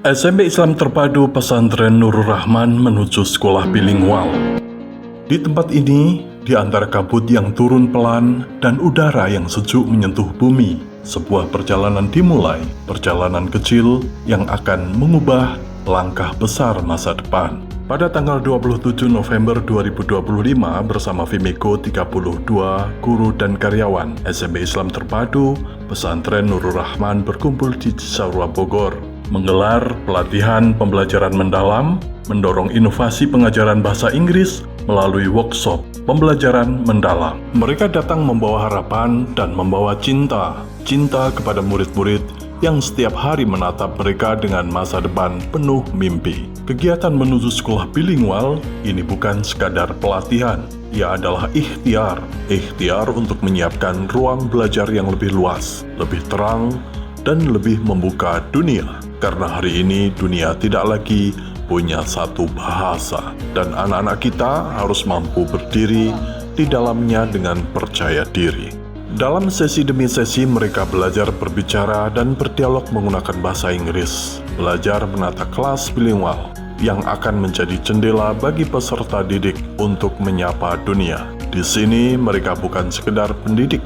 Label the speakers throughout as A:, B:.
A: SMP Islam Terpadu Pesantren Nurul Rahman menuju sekolah bilingual. Di tempat ini, di antara kabut yang turun pelan dan udara yang sejuk menyentuh bumi, sebuah perjalanan dimulai, perjalanan kecil yang akan mengubah langkah besar masa depan. Pada tanggal 27 November 2025 bersama Vimeko 32 guru dan karyawan SMP Islam Terpadu Pesantren Nurul Rahman berkumpul di Cisarua, Bogor, menggelar pelatihan pembelajaran mendalam, mendorong inovasi pengajaran bahasa Inggris melalui workshop pembelajaran mendalam. Mereka datang membawa harapan dan membawa cinta kepada murid-murid yang setiap hari menatap mereka dengan masa depan penuh mimpi. Kegiatan menuju sekolah bilingual ini bukan sekadar pelatihan, ia adalah ikhtiar untuk menyiapkan ruang belajar yang lebih luas, lebih terang, dan lebih membuka dunia. Karena hari ini dunia tidak lagi punya satu bahasa, dan anak-anak kita harus mampu berdiri di dalamnya dengan percaya diri. Dalam sesi demi sesi mereka belajar berbicara dan berdialog menggunakan bahasa Inggris, belajar menata kelas bilingual yang akan menjadi jendela bagi peserta didik untuk menyapa dunia. Di sini mereka bukan sekedar pendidik,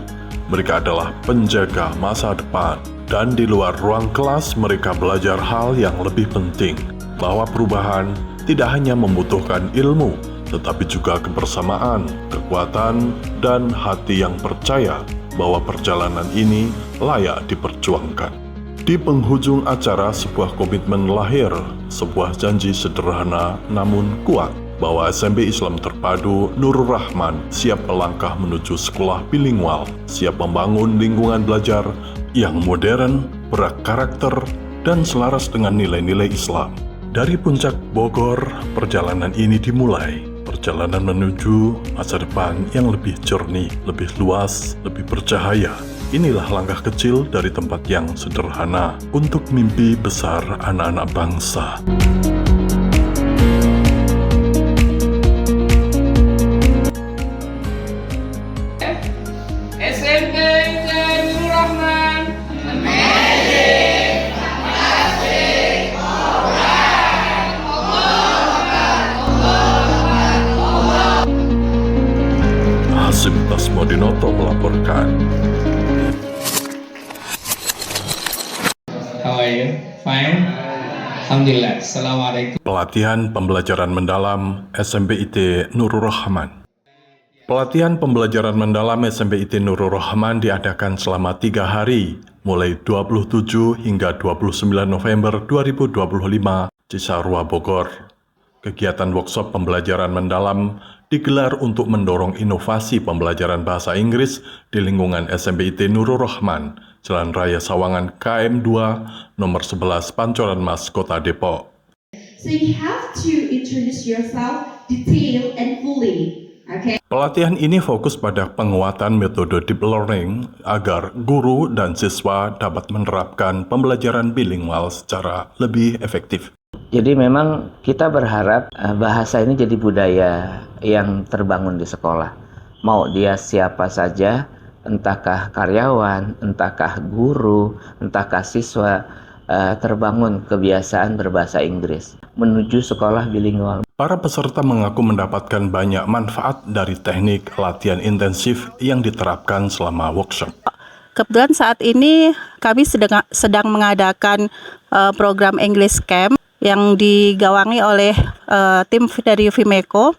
A: mereka adalah penjaga masa depan. Dan di luar ruang kelas mereka belajar hal yang lebih penting, bahwa perubahan tidak hanya membutuhkan ilmu, tetapi juga kebersamaan, kekuatan, dan hati yang percaya bahwa perjalanan ini layak diperjuangkan. Di penghujung acara, sebuah komitmen lahir, sebuah janji sederhana namun kuat, bahwa SMP Islam Terpadu Nurul Rahman siap melangkah menuju sekolah bilingual, siap membangun lingkungan belajar yang modern, berkarakter, dan selaras dengan nilai-nilai Islam. Dari puncak Bogor, perjalanan ini dimulai. Perjalanan menuju masa depan yang lebih jernih, lebih luas, lebih bercahaya. Inilah langkah kecil dari tempat yang sederhana untuk mimpi besar anak-anak bangsa.
B: SMP Nurul Rahman.
A: Hasim Tasmodinoto melaporkan.
B: How are you? Fine? Alhamdulillah. Assalamualaikum.
A: Pelatihan pembelajaran mendalam SMP IT Nurul Rahman. Pelatihan pembelajaran mendalam SMP IT Nurul Rahman diadakan selama 3 hari, mulai 27 hingga 29 November 2025 Cisarua, Bogor. Kegiatan workshop pembelajaran mendalam digelar untuk mendorong inovasi pembelajaran bahasa Inggris di lingkungan SMP IT Nurul Rahman, Jalan Raya Sawangan KM 2, nomor 11 Pancoran Mas, Kota Depok.
C: So you have to introduce yourself detail and fully. Okay.
A: Pelatihan ini fokus pada penguatan metode deep learning agar guru dan siswa dapat menerapkan pembelajaran bilingual secara lebih efektif.
D: Jadi memang kita berharap bahasa ini jadi budaya yang terbangun di sekolah. Mau dia siapa saja, entahkah karyawan, entahkah guru, entahkah siswa, terbangun kebiasaan berbahasa Inggris menuju sekolah bilingual.
A: Para peserta mengaku mendapatkan banyak manfaat dari teknik latihan intensif yang diterapkan selama workshop.
E: Kebetulan saat ini kami sedang mengadakan program English Camp yang digawangi oleh tim dari Vimeko.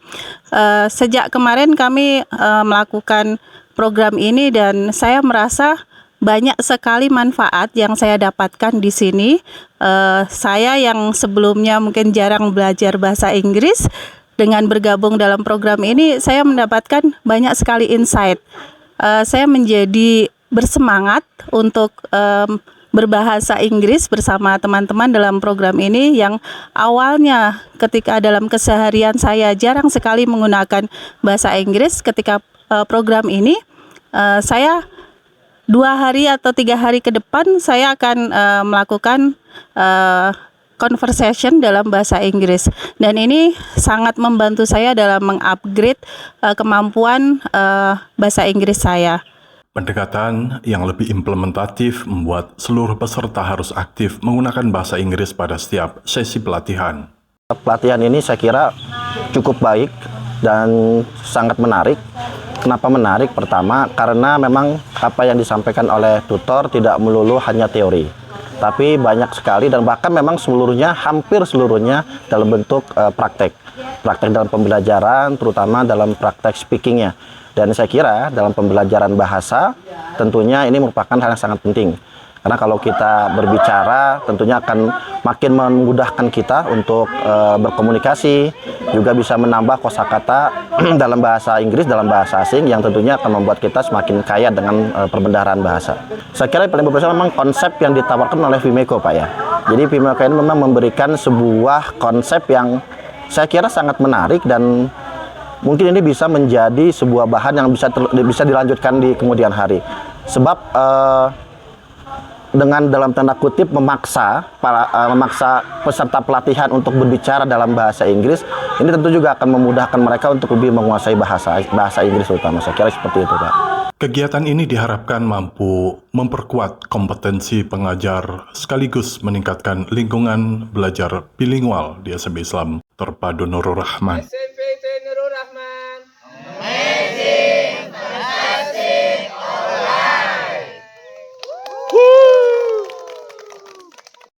E: Sejak kemarin kami melakukan program ini dan saya merasa banyak sekali manfaat yang saya dapatkan di sini. Saya yang sebelumnya mungkin jarang belajar bahasa Inggris, dengan bergabung dalam program ini saya mendapatkan banyak sekali insight. Saya menjadi bersemangat untuk berbahasa Inggris bersama teman-teman dalam program ini yang awalnya ketika dalam keseharian saya jarang sekali menggunakan bahasa Inggris. Ketika program ini saya 2 hari atau 3 hari ke depan saya akan melakukan conversation dalam bahasa Inggris, dan ini sangat membantu saya dalam mengupgrade kemampuan bahasa Inggris saya.
A: Pendekatan yang lebih implementatif membuat seluruh peserta harus aktif menggunakan bahasa Inggris pada setiap sesi pelatihan.
F: Pelatihan ini saya kira cukup baik dan sangat menarik. Kenapa menarik? Pertama, karena memang apa yang disampaikan oleh tutor tidak melulu hanya teori, tapi banyak sekali dan bahkan memang seluruhnya, hampir seluruhnya dalam bentuk praktek. Praktek dalam pembelajaran, terutama dalam praktek speakingnya. Dan saya kira dalam pembelajaran bahasa, tentunya ini merupakan hal yang sangat penting. Karena kalau kita berbicara, tentunya akan makin memudahkan kita untuk berkomunikasi, juga bisa menambah kosakata dalam bahasa Inggris, dalam bahasa asing, yang tentunya akan membuat kita semakin kaya dengan perbendaharaan bahasa. Saya kira yang paling berbeda memang konsep yang ditawarkan oleh Vimeko, Pak ya. Jadi Vimeko ini memang memberikan sebuah konsep yang saya kira sangat menarik dan mungkin ini bisa menjadi sebuah bahan yang bisa dilanjutkan di kemudian hari. Sebab dengan dalam tanda kutip memaksa peserta pelatihan untuk berbicara dalam bahasa Inggris, ini tentu juga akan memudahkan mereka untuk lebih menguasai bahasa Inggris terutama. Saya kira seperti itu, Pak.
A: Kegiatan ini diharapkan mampu memperkuat kompetensi pengajar sekaligus meningkatkan lingkungan belajar bilingual di SMP Islam Terpadu Nurul Rahman.